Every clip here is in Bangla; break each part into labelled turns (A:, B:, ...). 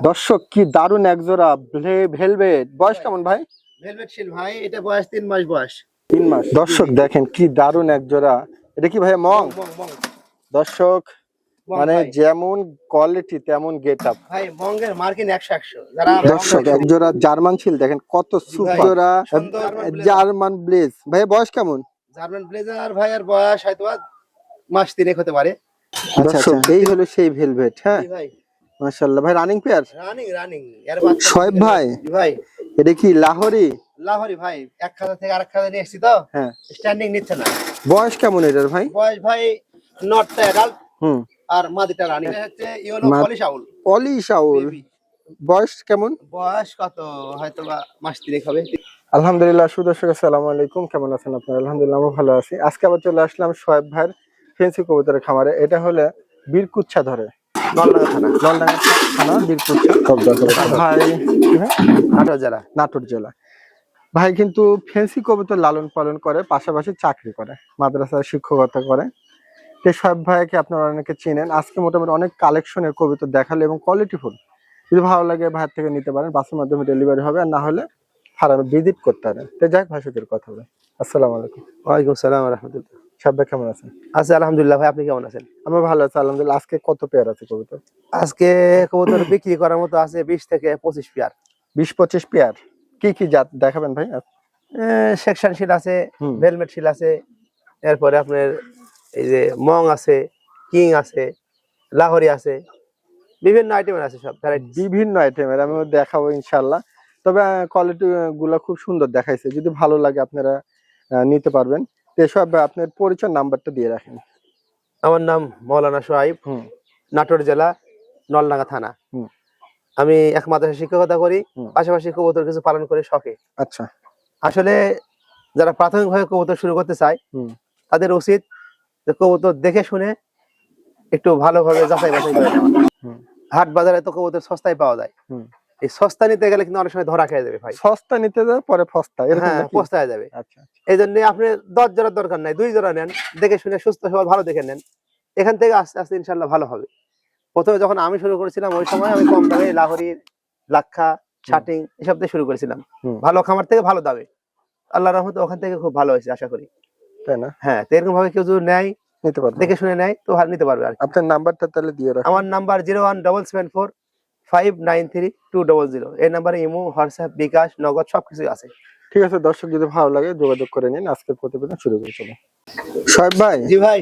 A: দর্শক কি দারুণ একজোড়া ভেলভেট, বয়স কেমন ভাই?
B: ভেলভেট শিল ভাই, এটা বয়স 3 মাস বয়স।
A: 3 মাস। দর্শক দেখেন কি দারুণ একজোড়া। এটা কি ভাই মং? দর্শক মানে যেমন কোয়ালিটি তেমন গেটআপ
B: ভাই, মঙ্গের মার্কিন 100 যারা
A: দর্শক একজোড়া জার্মান শিল দেখেন কত সুপার জার্মান ব্লেজ। ভাই বয়স কেমন?
B: জার্মান ব্লেজার ভাই এর বয়স হয়তো মাস 3 হতে পারে।
A: দর্শক এই হলো সেই ভেলভেট। হ্যাঁ
B: ভাই
A: মাশাআল্লাহ ভাই, রানিং পেয়ার।
B: রানিং এর বাচ্চা
A: শোয়েব ভাই,
B: ভাই
A: এটা কি লাহোরি?
B: লাহোরি ভাই, এক খাতা থেকে আরেক খাতা নিয়ে এসেছি তো।
A: হ্যাঁ,
B: স্ট্যান্ডিং নিচ্ছে না।
A: বয়স কেমন এটার ভাই?
B: বয়স ভাই নটটা অ্যাডাল্ট, আর মাদিটা রানিং। এটা হচ্ছে ইওনো
A: পলিশ আউল। বয়স কেমন?
B: বয়স কত হয়তো বা মাস 3 হবে।
A: আলহামদুলিল্লাহ। সুদর্শক আসসালামু আলাইকুম, কেমন আছেন আপনারা? আলহামদুলিল্লাহ আমি ভালো আছি। আজকে আবার চলে আসলাম শোয়েব ভাইয়ের ফেন্সি কবুতরের খামারে। এটা হলে বীরকুচ্ছা ধরে নলডাঙ্গা থানা বীরকুচ্ছা ভাই, নাটোর জেলা। ভাই কিন্তু ফেন্সি কবুতর লালন পালন করে, পাশাপাশি চাকরি করে, মাদ্রাসায় শিক্ষকতা করে। শোয়েব ভাইকে আপনারা অনেকে চিনেন। আজকে মোটামুটি অনেক কালেকশনের কবুতর দেখালে এবং কোয়ালিটিফুল। যদি ভালো লাগে ভাইয়ের থেকে নিতে পারেন, বাসের মাধ্যমে ডেলিভারি হবে, আর না হলে ফার্মে ভিজিট করতে পারেন। তো যাক ভাষকের কথা বলে। আসসালামু আলাইকুম।
B: ওয়ালাইকুম আসসালাম ওয়া রাহমাতুল্লাহ।
A: সব ভাই কেমন আছেন?
B: আচ্ছা আলহামদুলিল্লাহ ভাই, আপনি কেমন আছেন?
A: আমি ভালো আছি আলহামদুলিল্লাহ। আজকে কত পেয়ার আছে কবুতর?
B: আজকে কবুতর বিক্রি করার মতো আছে 20 থেকে 25 পেয়ার।
A: 20-25 পেয়ার। কি কি জাত দেখাবেন ভাই?
B: সেকশন শিল আছে, ভেলভেট শিল আছে, এরপরে আপনার এই যে মং আছে, কিং আছে, লাহোরি আছে, বিভিন্ন আইটেমের আছে, সব
A: বিভিন্ন আইটেমের আমি দেখাবো ইনশাআল্লাহ। তবে কোয়ালিটি গুলো খুব সুন্দর দেখাইছে, যদি ভালো লাগে আপনারা নিতে পারবেন। এসব আপনার পরিচয় নাম্বারটা দিয়ে রাখেন।
B: আমার নাম মৌলানা সোহাইব, নাটোর জেলা, নলডাঙ্গা থানা। আমি এক মাদ্রাসায় শিক্ষকতা করি, পাশাপাশি কবুতর কিছু পালন করি শখে।
A: আচ্ছা,
B: আসলে যারা প্রাথমিকভাবে কবুতর শুরু করতে চায় তাদের উচিত যে কবুতর দেখে শুনে একটু ভালোভাবে যাচাই বাছাই করে নেওয়া। হাট বাজারে তো কবুতর সস্তায় পাওয়া যায়, এই সস্তা নিতে গেলে কিন্তু অনেক সময় ধরা খেয়ে যাবে ভাই।
A: সস্তা নিতে যাবে পরে ফস্তা, এরকম
B: পস্তায় যাবে।
A: আচ্ছা,
B: এই জন্য আপনি 10 জোড়ার দরকার নাই, 2 জোড়া নেন, দেখে শুনে সুস্থ সবল ভালো দেখে নেন। এখান থেকে আস্তে আস্তে ইনশাল্লাহ ভালো হবে। প্রথমে যখন আমি শুরু করেছিলাম ওই সময় আমি কম দামে লাহোরি, লাক্ষা, শাটিং এসব দিয়ে শুরু করেছিলাম, ভালো খামার থেকে ভালো দামে। আল্লাহর রহমতে ওখান থেকে খুব ভালো হয়েছে আশা করি, তাই না? হ্যাঁ, তো এরকম ভাবে কেউ যদি নেয়, নিতে পারবে, দেখে শুনে নেয় তো নিতে পারবে। আর
A: আপনার নাম্বারটা তাহলে দিয়ে রাখুন।
B: আমার নাম্বার 01774593200। এই নাম্বারে ইমো, হোয়াটসঅ্যাপ, বিকাশ, নগদ সবকিছু আছে।
A: ঠিক আছে দর্শক, যদি ভালো লাগে যোগাযোগ করে নিন। আজকের প্রতিবেদন শুরু করে চলো। শোয়েব ভাই,
B: জি ভাই,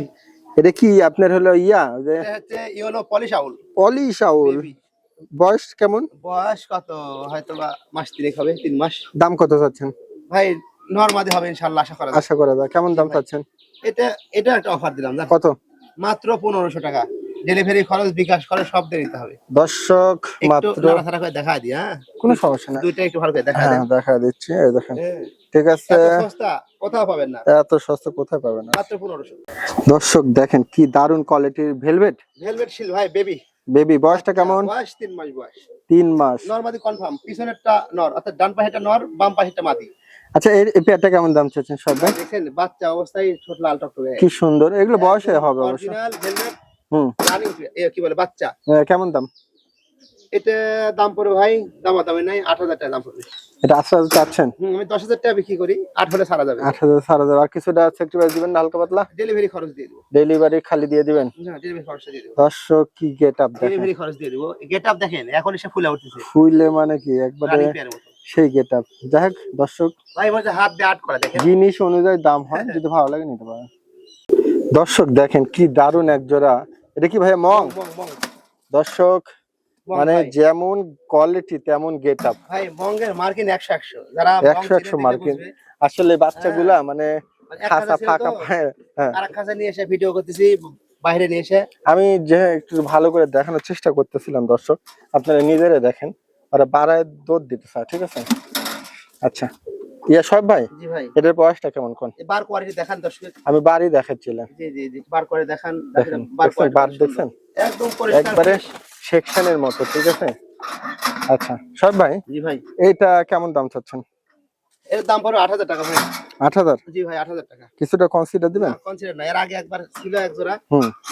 A: এটা কি আপনার হলো যে
B: হচ্ছে ইওনো পলিশ আউল।
A: বয়স কেমন?
B: বয়স কত হয়তো বা মাস 3 হবে, 3 মাস।
A: দাম কত চাচ্ছেন
B: ভাই? নরমাদি হবে ইনশাআল্লাহ, আশা করা যায়।
A: কেমন দাম চাচ্ছেন?
B: এটা একটা অফার দিলাম।
A: কত?
B: মাত্র 1500 টাকা। ডেলিভারি খরচ, বিকাশ খরচ সব দিয়ে দিতে হবে।
A: দর্শক মাত্র
B: নাড়াচাড়া করে দেখায় দিই। হ্যাঁ, কোনো সমস্যা না, দুইটা একটু ভালো করে দেখায় দেন।
A: দেখা দিচ্ছি, এই দেখেন। ঠিক আছে,
B: এত সস্তা কোথাও পাবেন না,
A: এত সস্তা কোথায় পাবেন না,
B: মাত্র 1500।
A: দর্শক দেখেন কি দারুন কোয়ালিটির ভেলভেট
B: শিল ভাই,
A: বেবি। বয়সটা কেমন?
B: বয়স 3 মাস বয়স।
A: 3 মাস।
B: নরমাদি কনফার্ম, পিছনেরটা নর, অর্থাৎ ডান পাশেরটা নর, বাম পাশেরটা মাদি।
A: আচ্ছা, এই পেয়ারটা কেমন দাম চাচ্ছেন সব ভাই?
B: দেখেন বাচ্চা অবস্থায় ছোট লাল টকটকে,
A: কি সুন্দর। এগুলো বয়সে হবে অবশ্য।
B: অরিজিনাল ভেলভেট রানিং কি বলে বাচ্চা।
A: কেমন দাম?
B: এটা দাম পড়বে ভাই, দামাদামি নাই, 8000 টাকা দাম পড়বে।
A: এটা 8000 চাচ্ছেন?
B: আমি 10000 টাকা বিক্রি করি, 8 হলে ছাড়া যাবে।
A: 8000 ছাড়া যাবে। আর কিছুটা সেক্রিফাইস দিবেন না, হালকা পাতলা?
B: ডেলিভারি খরচ দিয়ে দেব।
A: ডেলিভারি খালি দিয়ে দিবেন?
B: না, ডেলিভারি খরচ দিয়ে দেব।
A: দর্শক কি গেটআপ দেখেন,
B: ডেলিভারি খরচ দিয়ে দেব। গেটআপ দেখেন, এখন এসে ফুলে উঠতেছে।
A: ফুলে মানে কি একবারে সেই গেটআপ। যাই হোক দর্শক,
B: ভাই বলতে হাত দিয়ে আট করা, দেখেন
A: জিনিস অনুযায়ী দাম হয়, যদি ভালো লাগে নিতে পারেন। দর্শক দেখেন কি দারুন এক জোড়া। এটা কি ভাই মং? দর্শক মানে যেমন কোয়ালিটি তেমন গেটআপ।
B: ভাই মঙ্গের মার্কিন 100 যারা
A: 100 মার্কিন। আসলে বাচ্চাগুলা মানে খাসা ফাঁকা পায়। হ্যাঁ,
B: আরেক খাসা নিয়ে এসে ভিডিও করতেছি, বাইরে নিয়ে এসে
A: আমি যে একটু ভালো করে দেখানোর চেষ্টা করতেছিলাম। দর্শক আপনারা নিজেরা দেখেন, ওরা বাড়ায় দৌড় দিতে চায়। ঠিক আছে, আচ্ছা শোয়েব ভাই,
B: জি ভাই,
A: এটার বয়সটা কেমন? কোন
B: বার কোয়ালিটি দেখান দর্শক।
A: আমি বাড়ি দেখাচ্ছিলাম।
B: জি জি জি, বার করে দেখান।
A: বার দেখছেন
B: একদম পরিষ্কার,
A: একবারে সেকশনের মতো। ঠিক আছে, আচ্ছা শোয়েব ভাই,
B: জি ভাই,
A: এইটা কেমন দাম চাচ্ছেন?
B: এর দাম পড়বে 8000 টাকা ভাই।
A: 8000?
B: জি ভাই, 8000 টাকা।
A: কিছুটা কনসিডার দিবেন?
B: কনসিডার না, এর আগে একবার ছিল এক জোড়া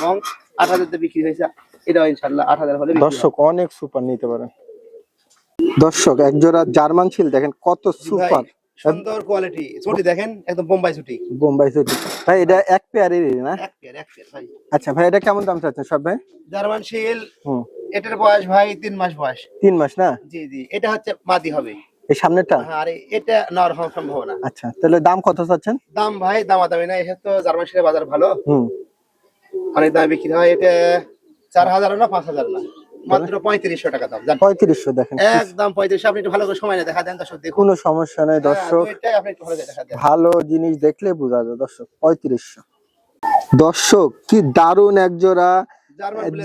B: মং, 8000 তে বিক্রি হয়েছে। এটা ইনশাআল্লাহ 8000 হলে।
A: দর্শক অনেক সুপার, নিতে পারেন। দর্শক এক জোড়া জার্মান শিল দেখেন কত সুপার
B: সুন্দর কোয়ালিটি, ছুটি দেখেন একদম বোম্বাই ছুটি।
A: বোম্বাই ছুটি ভাই, এটা এক পেয়ারেরই না?
B: এক পেয়ার ভাই।
A: আচ্ছা ভাই, এটা কেমন দাম চাচ্ছেন সব ভাই?
B: জার্মান শিল,
A: হুম,
B: এটার বয়স ভাই 3 মাস বয়স।
A: 3 মাস না?
B: জি জি, এটা হচ্ছে মাদি হবে।
A: এই সামনেটা?
B: আর এটা নর হওয়ার সম্ভাবনা।
A: আচ্ছা, তাহলে দাম কত চাচ্ছেন?
B: দাম ভাই দামাদামি না, এটা তো জার্মান শিলের বাজার ভালো,
A: হুম,
B: অনেক দামে বিক্রি হয়। এটা 4000 না 5000 না, মাত্র 3500 টাকা দাম।
A: 3500 দেখেন,
B: একদম 3500। আপনি একটু ভালো করে সময় নিয়ে দেখা দেন দর্শক, দেখুন।
A: কোনো সমস্যা নাই দর্শক,
B: দুইটাই আপনি একটু ভালো করে দেখা দেন।
A: ভালো জিনিস দেখলে বোঝা যায় দর্শক। 3500। দর্শক কি দারুন এক জোড়া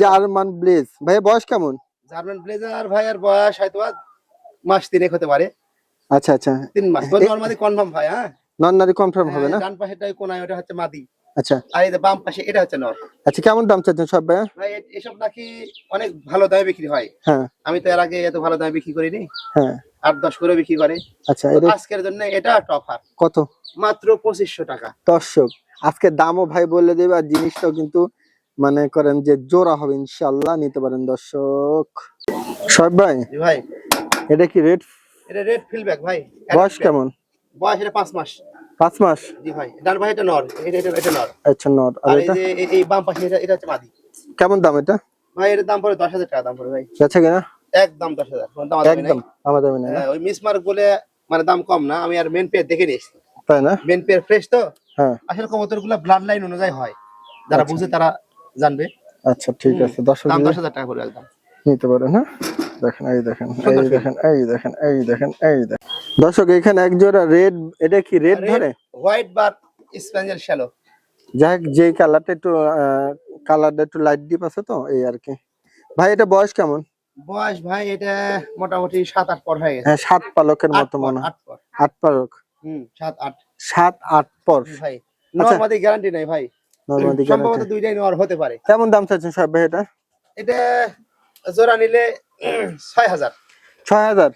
A: জার্মান ব্লেজ। ভাই বয়স কেমন?
B: জার্মান ব্লেজার ভাই এর বয়স হয়তো মাস 3 হতে পারে।
A: আচ্ছা আচ্ছা,
B: 3 মাস তো নরমালি কনফার্ম ভাই। হ্যাঁ,
A: নন-নারী কনফার্ম হবে না?
B: ডান পাশেরটাই কোনায় ওটা হচ্ছে মাদি,
A: আচ্ছা
B: আর এই যে বাম পাশে এটা হচ্ছে নর।
A: আচ্ছা, কেমন দাম চাচ্ছেন সব ভাই?
B: ভাই এসব নাকি অনেক ভালো দামে বিক্রি হয়।
A: হ্যাঁ
B: আমি তো এর আগে এত ভালো দামে বিক্রি করিনি,
A: হ্যাঁ,
B: 8-10 করে বিক্রি করে।
A: আচ্ছা,
B: তো
A: এটা
B: আজকের জন্য এটা অফার,
A: কত?
B: মাত্র 2500 টাকা।
A: দর্শক আজকে দামও ভাই বলে দেবে, আর জিনিসটাও কিন্তু মানে করেন যে জোড়া হবে, ইনশাআল্লাহ নিতে পারেন দর্শক। সব ভাই
B: জি ভাই,
A: এটা কি রেড?
B: এটা রেড ফিলব্যাক ভাই।
A: বয়স কেমন?
B: বয়স এটা 5 মাস।
A: 5 মাস?
B: জি ভাই, ডান পাশে এটা নর, এটা নর।
A: আচ্ছা, নট। আর
B: আর এই
A: এটা
B: যে এই বাম পাশে এটা হচ্ছে মাদি।
A: কেমন দাম এটা?
B: ভাই এর দাম পড়ে 10,000 টাকা দাম পড়ে ভাই।
A: আছে কিনা?
B: একদম 10,000, কোনো দাম দামি নাই।
A: একদম আমাদের না?
B: হ্যাঁ, ওই মিসমার্ক বলে মানে দাম কম না। আমি আর মেন পেয়ার দেখে নিয়েছি,
A: তাই না?
B: মেন পেয়ার ফ্রেশ তো।
A: হ্যাঁ,
B: আসলে কবুতরগুলো ব্লাড লাইন অনুযায়ী হয়, যারা বুঝে তারা জানবে।
A: আচ্ছা ঠিক আছে দর্শক,
B: দাম 10,000 টাকা করে একদম
A: নিতে পারেন। হ্যাঁ দেখেন, এই দেখেন, এই দেখেন, এই দেখেন, এই দেখেন, এই দেখেন দর্শক, এখানে এক জোড়া রেড। এটা কি রেড ধরে?
B: হোয়াইট বার স্প্যানিয়েল শ্যালো।
A: যাক, যে কালারটা একটু কালারটা একটু লাইট ডিপ আছে তো, এই আর কি। ভাই এটা বয়স কেমন?
B: বয়স ভাই এটা মোটামুটি 7-8 পর হয়ে গেছে।
A: হ্যাঁ, 7 পালকের মতো মনে হয়।
B: 8 পর।
A: 8 পালক?
B: 7-8।
A: 7-8 পর
B: ভাই
A: আচ্ছা,
B: নরমাদি গ্যারান্টি নাই ভাই,
A: নরমালি
B: সম্ভবত দুইটাই নর হতে পারে।
A: কেমন দাম চাচ্ছেন সব ভাই এটা?
B: এটা জোড়া নিলে 6,000।
A: 6000?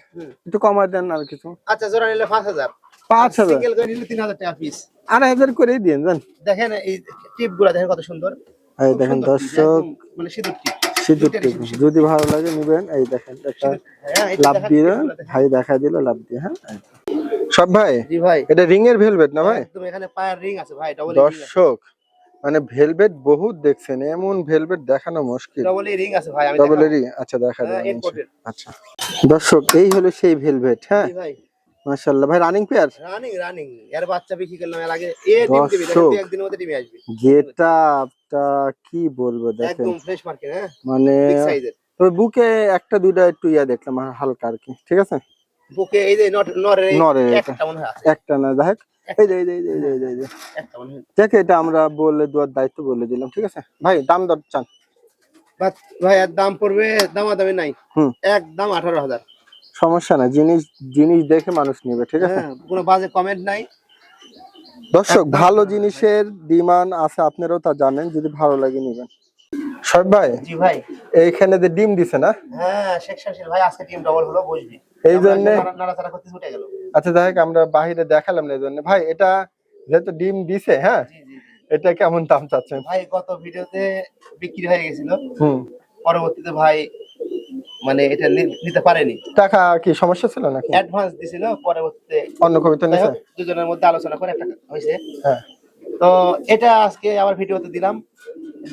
A: একটু কমায় দেন আর কিছু।
B: আচ্ছা, জোড়া নিলে 5,000।
A: 5000?
B: সিঙ্গেল করে নিলে 3,000 টাকা পিস।
A: 2500 করেই দিন জান।
B: দেখেন এই টিপ গুলা দেখেন কত সুন্দর।
A: এই
B: খুব
A: দেখেন
B: সুন্দর piece,
A: দর্শক,
B: একদম মানে সিঁদুর টিপ।
A: সিঁদুর
B: দুইটারই
A: টিপ,
B: সিঁদুর।
A: যদি ভালো লাগে নিবেন। এই দেখেন একটা
B: হ্যাঁ, এই যে
A: লাভ
B: দেখেন
A: দিয়ে
B: টিপগুলা দেখেন।
A: ভাই দেখা দিল লাভ দিয়ে। হ্যাঁ সব ভাই,
B: জি ভাই,
A: এটা রিং এর ভেলভেট না ভাই?
B: একদম এখানে পায়ের রিং আছে ভাই, ডবল রিং আছে।
A: দর্শক মানে ভেলভেট বহুত দেখছেন, এমন ভেলভেট দেখানো মুশকিল।
B: ডবল রিং আছে ভাই, আমি
A: ডবল
B: দেখাবো।
A: এরই? আচ্ছা দেখা
B: হ্যাঁ,
A: দেবেন।
B: imported।
A: আচ্ছা দর্শক, এই হলো সেই ভেলভেট। হ্যাঁ
B: জি ভাই,
A: মাশাআল্লাহ ভাই, রানিং পেয়ার।
B: রানিং এর বাচ্চা বিক্রি করলাম এর আগে। ডিম দিবে, দেখেন
A: দর্শক,
B: 1 দিনের মধ্যে ডিমে আসবে।
A: গেটআপটা কি বলবো দেখেন,
B: একদম ফ্রেশ মার্কেট। হ্যাঁ,
A: মানে
B: বিগ সাইজের।
A: তবে বুকে একটা দুইটা একটু ইয়া দেখলাম হালকা আর কি। ঠিক আছে,
B: বুকে এই যে নরের
A: নরের এটা।
B: একটা মনে হয় আছে।
A: একটা না, দেখ এই যে এই যে এই যে এই যে এই যে
B: একটা মনে হয়।
A: দেখ, এটা আমরা বলে দেওয়ার দায়িত্ব বলে দিলাম। ঠিক আছে ভাই, দাম দর চান?
B: ভাই এর দাম পড়বে, দামাদামি নাই,
A: হুম,
B: একদম 18,000।
A: সমস্যা না, জিনিস জিনিস দেখে মানুষ নেবে। ঠিক আছে
B: হ্যাঁ, কোনো বাজে কমেন্ট নাই।
A: দর্শক,
B: একদম
A: ভালো জিনিসের ডিমান্ড আছে, আপনারাও তা জানেন, যদি ভালো লাগে নিবেন। সব ভাই,
B: জি ভাই,
A: এইখানে যে ডিম দিছে না?
B: হ্যাঁ সেকশনশীল ভাই, আজকে টিম ডবল হলো, বুঝবি।
A: এই জন্য
B: নাড়াচাড়া করতে ছুটে গেল।
A: আচ্ছা দেখ, আমরা বাহিরে দেখালাম না এই জন্য। ভাই এটা যেহেতু ডিম দিছে, হ্যাঁ
B: জি জি জি।
A: এটা কেমন দাম চাচ্ছেন?
B: ভাই গত ভিডিওতে বিক্রি হয়ে গেছিল,
A: হুম,
B: পরবর্তীতে ভাই মানে এটা নিতে পারেনি।
A: টাকা কি সমস্যা ছিল নাকি?
B: অ্যাডভান্স দিছিল, পরবর্তীতে
A: অন্য কবিতা
B: যাই
A: নিছে?
B: হোক, দুজনের মধ্যে আলোচনা করে একটা হয়েছে।
A: হ্যাঁ,
B: তো এটা আজকে আবার ভিডিওতে দিলাম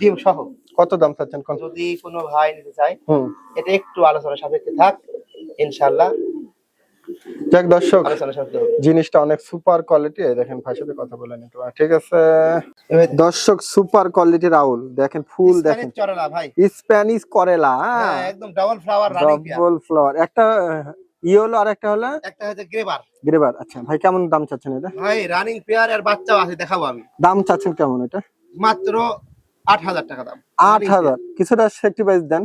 B: ডিম সহ।
A: কত দাম চাচ্ছেন কোন?
B: যদি কোনো ভাই নিতে চায়,
A: হুম,
B: এটা একটু আলোচনা সাপেক্ষে থাক, ইনশাআল্লাহ
A: যাক দর্শক,
B: আলোচনা সাপেক্ষে হবে।
A: জিনিসটা অনেক সুপার কোয়ালিটি। দেখেন ভাইয়ের সাথে কথা বলে নিতে পারেন। ঠিক আছে
B: এবার
A: দর্শক, সুপার কোয়ালিটির আউল দেখেন, ফুল দেখেন,
B: স্প্যানিশ চড়লা ভাই।
A: স্প্যানিশ করেলা।
B: হ্যাঁ, একদম double flower running pair.
A: Double flower, একটা ইয়েলো আর একটা হলো
B: একটা হচ্ছে গ্রেবার।
A: গ্রেবার। আচ্ছা ভাই, কেমন দাম চাচ্ছেন এটা?
B: ভাই রানিং পেয়ার আর বাচ্চাও আছে, দেখাবো আমি।
A: দাম চাচ্ছেন কেমন এটা?
B: মাত্র 8,000 টাকা দাম।
A: 8000? কিছুটা সেক্রিফাইস দেন।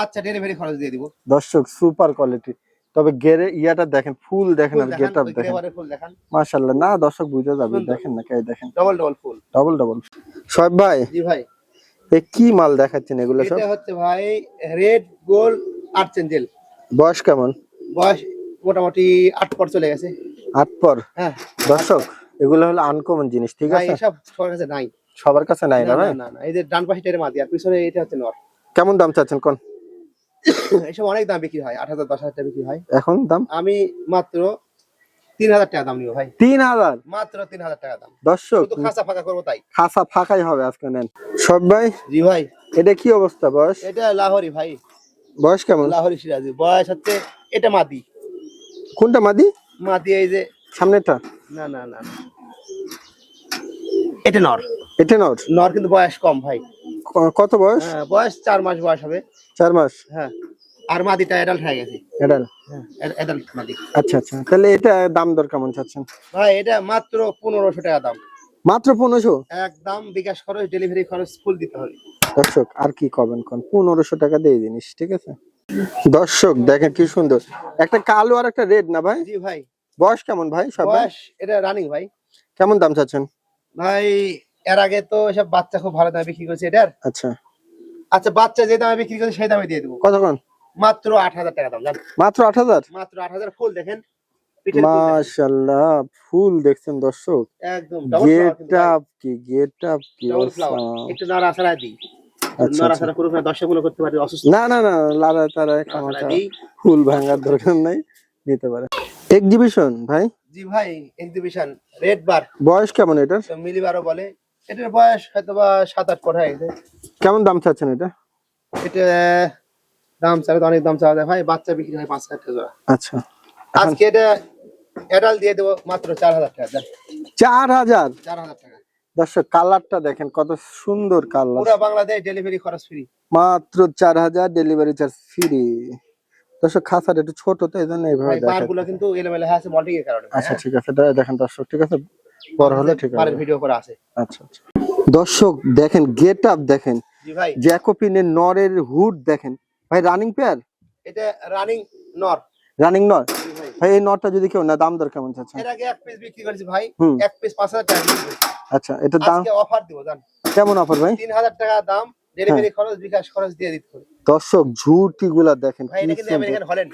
B: আচ্ছা, ডেলিভারি খরচ দিয়ে দিব।
A: দর্শক সুপার কোয়ালিটি, তবে গেরে ইয়াটা দেখেন, ফুল দেখেন আর গেটআপ দেখেন,
B: গ্রেবারের ফুল দেখান।
A: মাশাআল্লাহ। না দর্শক বুঝে যাবে,
B: সুন্দর।
A: দেখেন না, কে দেখেন
B: ডবল ফুল।
A: Double double. সব ভাই,
B: জি ভাই,
A: এ কি মাল দেখাচ্ছেন এগুলো সব?
B: এটা হচ্ছে ভাই রেড গোল্ড আর্চেঞ্জেল।
A: বয়স কেমন?
B: বয়স মোটামুটি 8 পর চলে গেছে।
A: 8 পর?
B: হ্যাঁ
A: দর্শক এগুলো হলো আনকমন জিনিস। ঠিক
B: ভাই,
A: আছে,
B: এসব সবার কাছে নাই।
A: সবার কাছে নাই না
B: না
A: ভাই?
B: না না, এই যে ডান পাশে টেরে মাদি আর পিছনে এটা হচ্ছে নর।
A: কেমন দাম চাচ্ছেন কোন?
B: এইসব অনেক দাম বিক্রি হয়, 8,000 10,000 টাকা বিক্রি হয়।
A: এখন দাম
B: আমি মাত্র 3,000 টাকা দাম নিব ভাই,
A: 3,000।
B: মাত্র 3,000 টাকা দাম।
A: দর্শক
B: শুধু খাঁচা ফাঁকা করবো তাই।
A: খাসা ফাঁকাই হবে আজকে, নেন সব ভাই।
B: জি ভাই,
A: এটা কি অবস্থা বয়স?
B: এটা লাহোরি ভাই,
A: বয়স কেমন?
B: লাহোরি সিরাজি। বয়স হচ্ছে, এটা মাদি।
A: কোনটা মাদি?
B: মাদি এই যে
A: সামনেটা?
B: না না না না, এটা নর।
A: এটা নর?
B: নর কিন্তু বয়স কম ভাই।
A: কত বয়স?
B: হ্যাঁ, বয়স 4 মাস বয়স হবে।
A: 4 মাস?
B: হ্যাঁ, আর মাদিটা অ্যাডাল্ট হয়ে গেছে।
A: এডাল?
B: হ্যাঁ, অ্যাডাল্ট মাদি।
A: আচ্ছা আচ্ছা, তাহলে এটা দাম দর কেমন চাচ্ছেন?
B: ভাই এটা মাত্র 1,500 টাকা দাম।
A: মাত্র 1500?
B: একদম বিকাশ খরচ, ডেলিভারি খরচ ফুল দিতে হবে।
A: দর্শক আর কি করবেন কোন, 1500 টাকা দিয়ে জিনিস, ঠিক আছে। দর্শক দেখেন কি সুন্দর, একটা কালো আর একটা রেড না ভাই?
B: জি ভাই।
A: বয়স কেমন ভাই সব?
B: বয়স এটা রানিং ভাই।
A: কেমন দাম চাচ্ছেন?
B: ভাই এর আগে তো এসব বাচ্চা খুব ভালো দামে বিক্রি করেছে এটার।
A: আচ্ছা
B: আচ্ছা, বাচ্চা যে দামে বিক্রি করেছে সেই দামে দিয়ে দেবো।
A: কতক্ষণ?
B: মাত্র 8,000 টাকা দাম। জান,
A: মাত্র 8,000?
B: মাত্র 8,000। ফুল দেখেন, পিঠের ফুল দেখেন।
A: মাশাআল্লাহ, ফুল দেখছেন দর্শক?
B: একদম ডাবল ফ্লাওয়ার কিন্তু ভাই।
A: গেট আপ কি
B: ডাবল ফ্লাওয়ার।
A: অবস্থা?
B: একটু নাড়াচাড়া দিই,
A: আচ্ছা
B: নাড়াচাড়া করুক না, দর্শকগুলো করতে পারে অসুস্থ।
A: না না না, লারা তারা
B: নাড়াচাড়া
A: কামাটা
B: দিই।
A: ফুল ভাঙার দরকার নাই, নিতে পারে। এক্সিবিশন ভাই?
B: জি ভাই, এক্সিবিশন রেড বার।
A: বয়স কেমন এটার?
B: তো মিলিবারও বলে। এটার বয়স হয়তো বা 7-8 পর হয়ে গেছে।
A: কেমন দাম চাচ্ছেন এটা?
B: এটা দাম চাওয়া তো অনেক দাম চাওয়া যায় ভাই, বাচ্চা বিক্রি হয় 5,000 টাকা জোড়া।
A: আচ্ছা,
B: আজকে এটা অ্যাডাল দিয়ে দেবো মাত্র 4,000 টাকা। জান,
A: 4,000?
B: 4,000 টাকা।
A: দর্শক কালারটা দেখেন কত সুন্দর কালার।
B: পুরো বাংলাদেশ ডেলিভারি খরচ ফ্রি।
A: মাত্র 4,000, ডেলিভারি চার্জ ফ্রি। দর্শক খাঁচাটা একটু ছোট তো এই জন্য এইভাবে
B: ভাই
A: দেখা।
B: বারগুলো কিন্তু এলোমেলো হয়ে আছে মল্টিং এর কারণে।
A: আচ্ছা ঠিক আছে, এটা দেখেন দর্শক, ঠিক আছে, বড় হলে ঠিক
B: বারের
A: আছে।
B: ভিডিও করা আছে।
A: আচ্ছা আচ্ছা, দর্শক দেখেন গেট আপ দেখেন,
B: জি ভাই,
A: জ্যাকোপিনের নরের হুড দেখেন ভাই, রানিং পেয়ার?
B: এটা রানিং নর।
A: রানিং নর?
B: জি ভাই,
A: ভাই এই নরটা যদি কেউ না, দাম দর কেমন চাচ্ছেন?
B: এর আগে এক পিস বিক্রি করেছি ভাই,
A: হুম।
B: এক পিস 5,000 টাকা বিক্রি করেছি।
A: আচ্ছা, এটা দাম
B: আজকে অফার দিব। জান,
A: কেমন অফার ভাই?
B: 3,000 টাকা দাম, ডেলিভারি খরচ বিকাশ খরচ দিয়ে দিতে হবে।
A: দর্শক ঝুটি গুলা দেখেন
B: ভাই
A: কি
B: এটা কিন্তু
A: সুন্দর।
B: American Holland.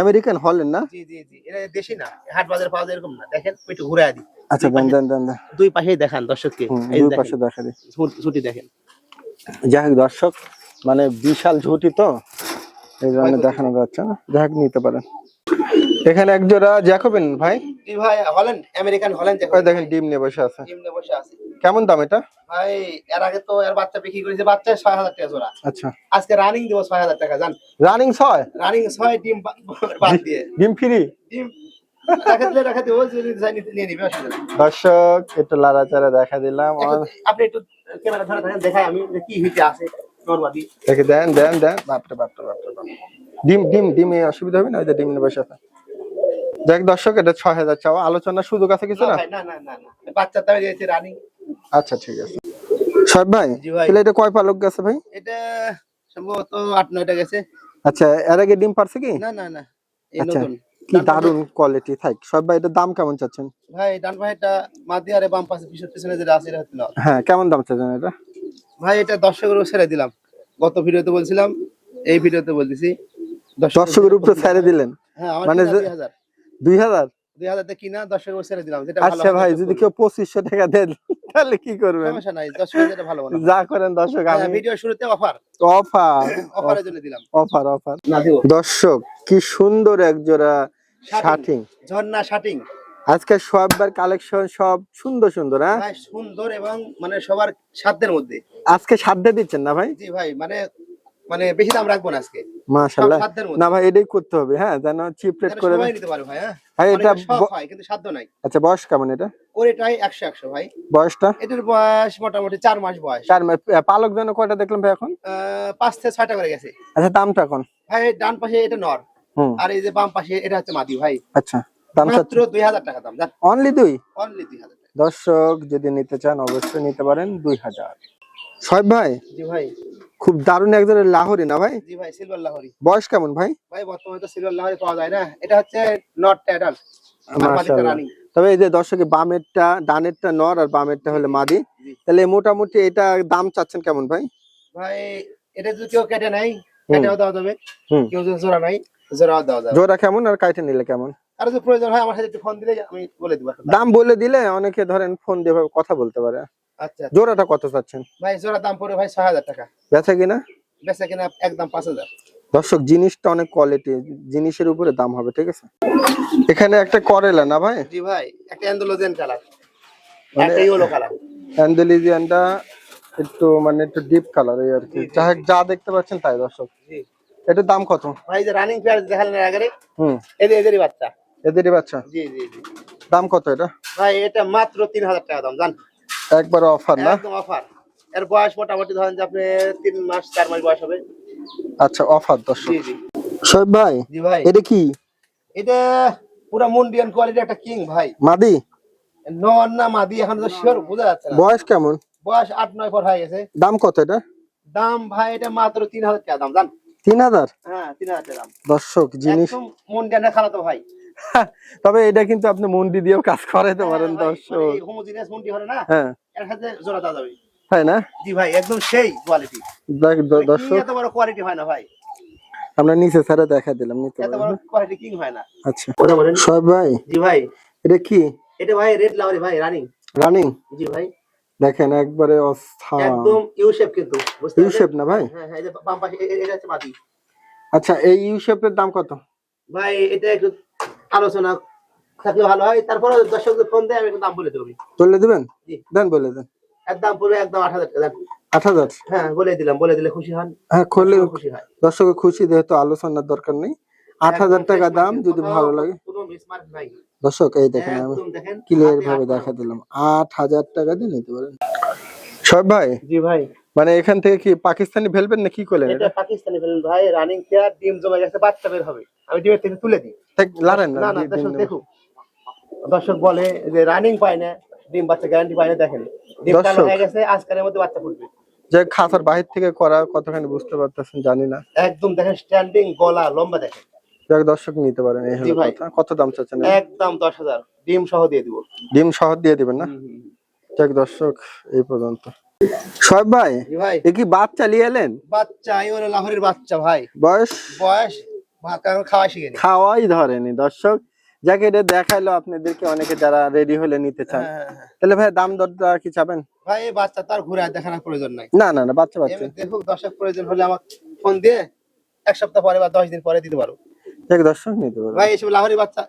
A: আমেরিকান হলেন না?
B: জি জি জি, এটা দেশি না, হাট বাজারে পাওয়া যায় এরকম না। দেখেন একটু ঘুরে দিই।
A: আচ্ছা দেন দেন দেন দেন।
B: দুই পাশেই দেখান দর্শককে। এই
A: দুই
B: দেখেন,
A: পাশে দেখা দিই।
B: ছুটি দেখেন।
A: যাই হোক দর্শক, মানে বিশাল ঝুটি তো এই জন্য দেখানো যাচ্ছে না, যাই হোক নিতে পারেন। এখানে এক জোড়া জ্যাকোবিন ভাই।
B: জি ভাই, হল্যান্ড, আমেরিকান হল্যান্ড
A: ওই দেখেন ডিম নিয়ে বসে আছে।
B: এমনি বসে আছে।
A: কেমন দাম এটা?
B: ভাই এর আগে তো এর বাচ্চা বিক্রি করেছে, বাচ্চা 6,000 টাকা জোড়া।
A: আচ্ছা,
B: আজকে রানিং দিব 6,000 টাকা। জান,
A: রানিং 6?
B: রানিং 6 ডিম বাদ দিয়ে।
A: ডিম ফ্রি?
B: ডিম রাখাতে ও যদি চাই নিয়ে নিবে, অসুবিধা নেই।
A: দর্শক একটু লাড়াচাড়া দেখা দিলাম।
B: আপনি একটু ক্যামেরা ধরে থাকেন, দেখাই আমি যে কি হিটে আছে নরমাদি।
A: দেখে দেন দেন দেন, বাপরে বাপরে বাপরে বাপ। ডিম ডিম ডিমে অসুবিধা হবে না? ওই যে ডিম নিয়ে বসে আছে। দেখ দর্শক, এটা 6,000 চাওয়া, আলোচনার সুযোগ আছে কিছু না?
B: ভাই না না না না, বাচ্চা তাই দিয়েছে রানিং।
A: আচ্ছা ঠিক আছে। সাহেব ভাই,
B: জি ভাই।
A: তাহলে এটা কয় পালক গেছে ভাই?
B: এটা সম্ভবত 8-9টা গেছে।
A: আচ্ছা, এর আগে ডিম পারছে কি?
B: না না না, এই
A: আচ্ছা,
B: নতুন।
A: কি দারুন কোয়ালিটি থাক। সাহেব ভাই, এটার দাম কেমন চাচ্ছেন?
B: ভাই ডান পাশেটা মাদি, আরে বাম পাশে পিছনে যেটা আছে এটা হচ্ছে নর।
A: হ্যাঁ, কেমন দাম চাচ্ছেন এটা?
B: ভাই এটা দর্শকের উপর ছেড়ে দিলাম। গত ভিডিওতে বলছিলাম, এই ভিডিওতে বলতেছি
A: দর্শকের উপরে ছেড়ে দিলেন?
B: হ্যাঁ, আমার
A: মানে
B: কিনা 2,000।
A: 2,000?
B: 2,000 তে কিনা দর্শকের উপর ছেড়ে দিলাম, যেটা ভালো
A: আচ্ছা
B: হবে
A: ভাই,
B: সেটা
A: যদি
B: করবো।
A: কেউ 2,500 টাকা দেন তাহলে কি করবেন?
B: সমস্যা নাই, দর্শকের যেটা ভালো মনে হয়।
A: যা করেন দর্শক,
B: হ্যাঁ,
A: আমি
B: ভিডিও শুরুতে অফার,
A: অফার
B: অফারের জন্য দিলাম।
A: Offer offer.
B: না দিব।
A: দর্শক কি সুন্দর এক জোড়া শাটিং।
B: ঝর্ণা শাটিং।
A: আজকে সববার কালেকশন সব সুন্দর সুন্দর। হ্যাঁ
B: ভাই সুন্দর এবং মানে সবার সাধ্যের মধ্যে।
A: আজকে সাধ্যে দিচ্ছেন না ভাই?
B: জি ভাই, মানে মানে বেশি দাম রাখবো না আজকে।
A: মাশাআল্লাহ।
B: সব সাধ্যের মধ্যে।
A: না ভাই, এটাই করতে হবে, হ্যাঁ, যেন চিপ রেট
B: যেন
A: করে
B: সবাই
A: দেন।
B: নিতে পারে ভাই। হ্যাঁ,
A: ভাই এটা
B: অনেকের শখ হয় কিন্তু সাধ্য নাই।
A: আচ্ছা, বয়স কেমন এটা?
B: ওর এটাই 100 ভাই।
A: বয়সটা?
B: এটার বয়স মোটামুটি 4 মাস বয়স।
A: 4 মাস। পালক যেন কয়টা দেখলাম ভাই এখন?
B: 5 থেকে 6টা করে গেছে।
A: আচ্ছা, দামটা এখন?
B: ভাই ডান পাশে এটা নর,
A: হুম,
B: আর এই যে বাম পাশে এটা হচ্ছে মাদি ভাই।
A: আচ্ছা, দাম
B: মাত্র 2,000 টাকা দাম। জান,
A: অনলি 2?
B: অনলি 2,000 টাকা।
A: দর্শক যদি নিতে চান অবশ্যই নিতে পারেন, 2,000। সাহেব ভাই,
B: জি ভাই।
A: খুব দারুণ একজন লাহোরি না ভাই?
B: জি ভাই, সিলভার লাহোরি।
A: বয়স কেমন ভাই?
B: ভাই বর্তমানে তো সিলভার লাহোরি পাওয়া যায় না, এটা হচ্ছে নট অ্যাডাল্ট। আর মাদিটা
A: মাশাআল্লাহ।
B: রানিং।
A: তবে এই যে দর্শকের বামেরটা, ডানেরটা নর আর বামেরটা হলে মাদি,
B: জি।
A: তাহলে মোটামুটি এটা দাম চাচ্ছেন কেমন ভাই?
B: ভাই এটা যদি কেউ কেটে নাই, কেটেও দেওয়া যাবে।
A: হুম।
B: কেউ যদি জোড়া নাই, জোড়াও দেওয়া যাবে।
A: জোড়া কেমন আর কাইটে নিলে কেমন?
B: আর যদি প্রয়োজন হয় আমার সাথে একটু ফোন দিলে আমি বলে দিব।
A: দাম বলে দিলে অনেকে ধরেন ফোন দিয়ে কথা বলতে পারে।
B: আচ্ছা
A: জোড়াটা কত চাচ্ছেন?
B: ভাই, জোড়া দাম পড়ে ভাই 6,000 টাকা।
A: বেচা কিনা?
B: বেচা কিনা একদম 5,000।
A: দর্শক জিনিসটা অনেক কোয়ালিটি, জিনিসের উপরে দাম হবে, ঠিক আছে। এখানে একটা করেলা না ভাই?
B: জি ভাই, একটা অ্যান্ডালুজিয়ান কালার,
A: মানে
B: একটা ইয়েলো কালার।
A: অ্যান্ডালুজিয়ানটা একটু মানে একটু ডিপ কালার এই আর কি,
B: জি, জি,
A: যা যা দেখতে পাচ্ছেন তাই দর্শক।
B: জি
A: এটার দাম কত?
B: ভাই, যে রানিং পেয়ার দেখালেন এর আগে,
A: হুম,
B: এদেরই বাচ্চা।
A: এদেরই বাচ্চা।
B: জি জি জি
A: দাম কত এটা?
B: ভাই, এটা মাত্র 3000 টাকা দাম, জান।
A: একবার অফার না?
B: একদম অফার। এর বয়স মোটামুটি ধরেন যে আপনি 3 মাস 4 মাস বয়স হবে।
A: আচ্ছা, অফার দর্শক।
B: জি জি
A: শোয়েব ভাই,
B: জি ভাই,
A: এটা কি?
B: এটা পুরা মুন্ডিয়ান কোয়ালিটি একটা কিং ভাই।
A: মাদি?
B: নর না মাদি এখন তো শিওর বোঝা যাচ্ছে না।
A: বয়স কেমন?
B: বয়স 8-9 পর হয়ে গেছে।
A: দাম কত এটা?
B: দাম ভাই এটা মাত্র 3000 টাকা দাম, জান।
A: 3000?
B: হ্যাঁ, 3000 টাকা দাম।
A: দর্শক জিনিস
B: একদম মুন্ডিয়ানের খালাতো ভাই।
A: তবে এটা কিন্তু আপনি মুন্ডি দিয়েও কাজ করাইতে পারেন দর্শক।
B: হোমোজিনিয়াস মুন্ডি হয় না,
A: হ্যাঁ,
B: এর সাথে জোড়া দেওয়া যাবে।
A: তাই না?
B: জি ভাই, একদম সেই কোয়ালিটি।
A: দর্শক
B: এত বড় কোয়ালিটি হয় না ভাই,
A: আমরা নিচে ছাড়া দেখা দিলাম, নিতে
B: এত বড়
A: পারেন।
B: কোয়ালিটি কিং হয় না।
A: আচ্ছা
B: ওটা বলেন।
A: শোয়েব ভাই,
B: জি ভাই,
A: এটা কি?
B: এটা ভাই রেড লাহোরি ভাই, রানিং।
A: রানিং?
B: জি ভাই,
A: দেখেন একবারে অস্থা।
B: একদম ইউ শেপ কিন্তু, বুঝতে
A: ইউ
B: পারছেন?
A: শেপ না ভাই?
B: হ্যাঁ হ্যাঁ, এই যে বাম পাশে এটা হচ্ছে মাদি।
A: আচ্ছা, এই ইউ শেপের দাম কত?
B: ভাই এটা একটু আলোচনা থাকলে ভালো হয়, তারপরে দর্শকদের ফোন দেয় আমি একটু দাম বলে দেবো।
A: বলে দিবেন?
B: জি।
A: দেন, বলে দেন।
B: একদম পুরো একদম 8000 টাকা দেন।
A: 8000?
B: হ্যাঁ বলে দিলাম, বলে দিলে খুশি হন।
A: হ্যাঁ, খুলে
B: দর্শকও খুশি হয়।
A: দর্শক খুশি, যেহেতু আলোচনার দরকার নেই। 8000
B: একদম
A: টাকা
B: fresh
A: দাম,
B: মার্কেট,
A: যদি
B: কোথাও
A: ভালো লাগে।
B: কোনো মিসমার্ক নাই।
A: দর্শক এই দেখেন, আমি
B: একদম দেখেন
A: ক্লিয়ার
B: হাতে
A: ভাবে
B: 8
A: দেখা দিলাম। 8000 টাকা দিয়ে নিতে পারেন। শোয়েব ভাই,
B: জি ভাই,
A: মানে এখান থেকে কি পাকিস্তানি ফেলবেন না কি করলেন
B: এটা
A: এটা?
B: পাকিস্তানি ফেলেন ভাই, রানিং পেয়ার, ডিম জমে গেছে, বাচ্চা বের হবে, আমি ডিমের থেকে তুলে দিই।
A: লারেন না,
B: না না,
A: দিন
B: দর্শক
A: নেবেন।
B: দেখুক, দর্শক বলে যে রানিং পায় না, ডিম বাচ্চা গ্যারান্টি পায় না, দেখেন ডিম চালু
A: দর্শক,
B: হয়ে গেছে, আজকের মধ্যে বাচ্চা ফুটবে।
A: যে খাসার বাহির থেকে করা কতখানি বুঝতে পারতেছেন জানি না।
B: একদম দেখেন স্ট্যান্ডিং, গলা লম্বা দেখেন।
A: যাক দর্শক, নিতে পারেন, এই
B: জি
A: হলো
B: ভাই।
A: কথা। কত দাম চাচ্ছেন?
B: একদম 10,000 ডিম সহ দিয়ে দিব।
A: ডিম সহ দিয়ে দিবেন না?
B: হুম, হুম, হুম।
A: যাক দর্শক, এই পর্যন্ত। শোয়েব ভাই,
B: জি ভাই,
A: এ কি বাচ্চা নিয়ে এলেন?
B: বাচ্চা এই হলো লাহোরের বাচ্চা ভাই।
A: বয়স?
B: বয়স কারণ খাওয়া শিখেনি।
A: খাওয়াই ধরেনি দর্শক। যাকে এটা দেখাইলো আপনাদেরকে, অনেকে যারা রেডি হলে নিতে চান,
B: হ্যাঁ, হ্যাঁ, হ্যাঁ।
A: তাহলে ভাই দাম দরটা কি চাবেন?
B: ভাই এই বাচ্চা তার ঘুরে আর দেখানোর প্রয়োজন নাই।
A: না না না, বাচ্চা বাচ্চা।
B: এমনি দেখুক, দর্শক প্রয়োজন হলে আমাকে ফোন দিয়ে 1 সপ্তাহ পরে বা 10 দিন পরে দিতে পারো।
A: যাক দর্শক, নিতে পারবেন।
B: ভাই এইসব লাহোরি বাচ্চা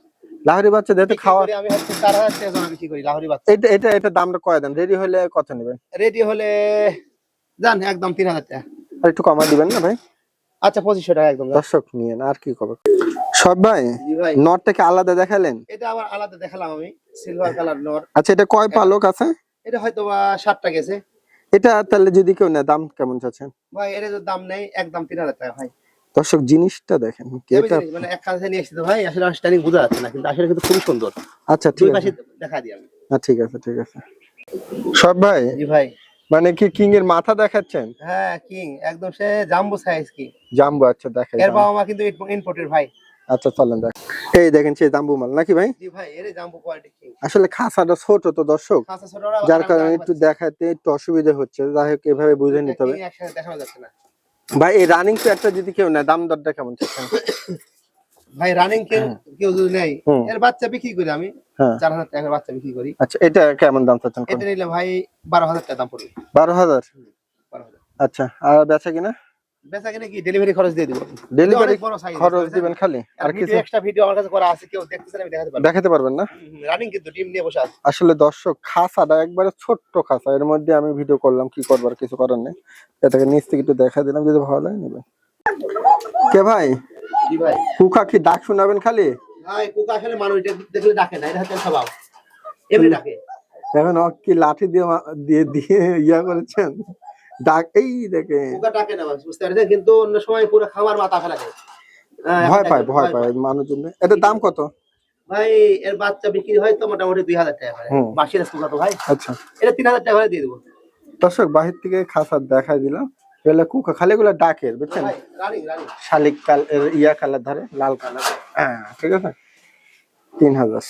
A: লাহোরি বাচ্চা যেহেতু
B: বিক্রি
A: খাওয়া,
B: করি আমি হচ্ছে 4000 টাকা জমা বিক্রি করি লাহোরি বাচ্চা।
A: এটা এটা এটা দামটা কয় দেন? রেডি হলে কত নেবেন?
B: রেডি হলে জান একদম 3000 টাকা।
A: আর একটু কমাই দিবেন না ভাই?
B: আচ্ছা 2500 টাকা একদম।
A: দর্শক নিয়েন, আর কি করবে। সব ভাই,
B: জি ভাই,
A: নরটাকে আলাদা দেখালেন?
B: এটা আবার আলাদা দেখালাম আমি, সিলভার কালার নর।
A: আচ্ছা, এটা কয় পালক আছে?
B: এটা হয়তো বা 7টা গেছে।
A: এটা তাহলে যদি কেউ নেয়, দাম কেমন চাচ্ছেন?
B: ভাই এর যে দাম নেই, একদম 3000 টাকা ভাই।
A: দর্শক জিনিসটা দেখেন,
B: হেভি
A: এটা
B: জিনিস, মানে এক কাছে নিয়ে এসেছি তো ভাই, আসলে স্টাইলিং বোঝা যাচ্ছে না, কিন্তু আসলে কিন্তু খুব সুন্দর।
A: আচ্ছা
B: দুই
A: ঠিক
B: পাশে
A: আছে,
B: দেখা দিই আমি।
A: ঠিক আছে ঠিক আছে। সব ভাই,
B: জি ভাই,
A: মানে কি কিং এর মাথা দেখাচ্ছেন?
B: হ্যাঁ কিং, একদম সে জাম্বো সাইজ কি।
A: জাম্বো? আচ্ছা দেখাই
B: এর
A: দাম।
B: বাবা মা কিন্তু ইম্পোর্টেড ভাই।
A: আচ্ছা চলেন দেখ। এই দেখেন সেই জাম্বু মাল নাকি ভাই?
B: জি ভাই, এর জাম্বো কোয়ালিটি কিং।
A: আসলে খাসাটা ছোট তো দর্শক,
B: কাঁচা ছোটরা
A: যার কারণে একটু দেখাতে একটু অসুবিধা হচ্ছে। যাই হোক, এভাবে বুঝে নিতে হবে।
B: একসাথে দেখানো যাচ্ছে না
A: ভাই এই রানিং পেয়ারটা যদি কেউ নেয়, দাম দরটা কেমন চাচ্ছেন?
B: ভাই। রানিং কেউ যদি নেই,
A: হুম।
B: এর বাচ্চা বিক্রি করি আমি
A: হ্যাঁ।
B: 4000 টাকার বাচ্চা বিক্রি করি।
A: আচ্ছা, এটা কেমন দাম চাচ্ছেন?
B: এটা নিলে ভাই 12000 টাকা দাম পড়বে।
A: 12,000?
B: 12,000।
A: আচ্ছা, আর বেচা কিনা?
B: বেচা কিনে কি ডেলিভারি খরচ দিয়ে দিব।
A: ডেলিভারি
B: অনেক বড় size,
A: খরচ দিবেন খালি, আর কিছু
B: এক্সট্রা ভিডিও আমার কাছে করা আছে, কেউ দেখতেছেন আমি দেখাতে পারবো।
A: দেখাতে পারবেন না?
B: রানিং কিন্তু ডিম নিয়ে বসে আছে।
A: আসলে দর্শক, খাসাটা একবারে ছোট্ট খাসা, এর মধ্যে আমি ভিডিও করলাম, কি করবার কিছু করার নেই। এটাকে নিচ থেকে একটু দেখা দিলাম, যদি ভালো লাগে নেবেন। কে ভাই,
B: জি ভাই,
A: কুকা কি ডাক শোনাবেন খালি?
B: ভাই কুকা আসলে মানুষ দেখলে ডাকে না, এটা হচ্ছে স্বভাব, এমনি ডাকে।
A: এখন কি লাঠি দিয়ে দিয়ে দিয়ে ইয়া করেছেন? ডাক এই দেখে
B: কুকা ডাকে না, বুঝতে পারছেন, কিন্তু অন্য সময় পুরো খাবার মাথা ফেলা যায়।
A: ভয় পায়, ভয় পায় মানুষজন। এটার দাম কত?
B: ভাই এর বাচ্চা বিক্রি হয় তো মোটামুটি 2000 টাকা করে।
A: হুম।
B: বাসির কুকা তো ভাই,
A: আচ্ছা
B: এটা 3000 টাকা করে দিয়ে দেবো।
A: দর্শক, বাহির থেকে খাসা দেখাই দিলাম। এগুলা কুকা খালি, এগুলা ডাকের, বুঝছেন?
B: ভাই রানিং রানিং
A: শালিক কাল ইয়া কালার ধরে, লাল কালার। হ্যাঁ ঠিক আছে, 3000।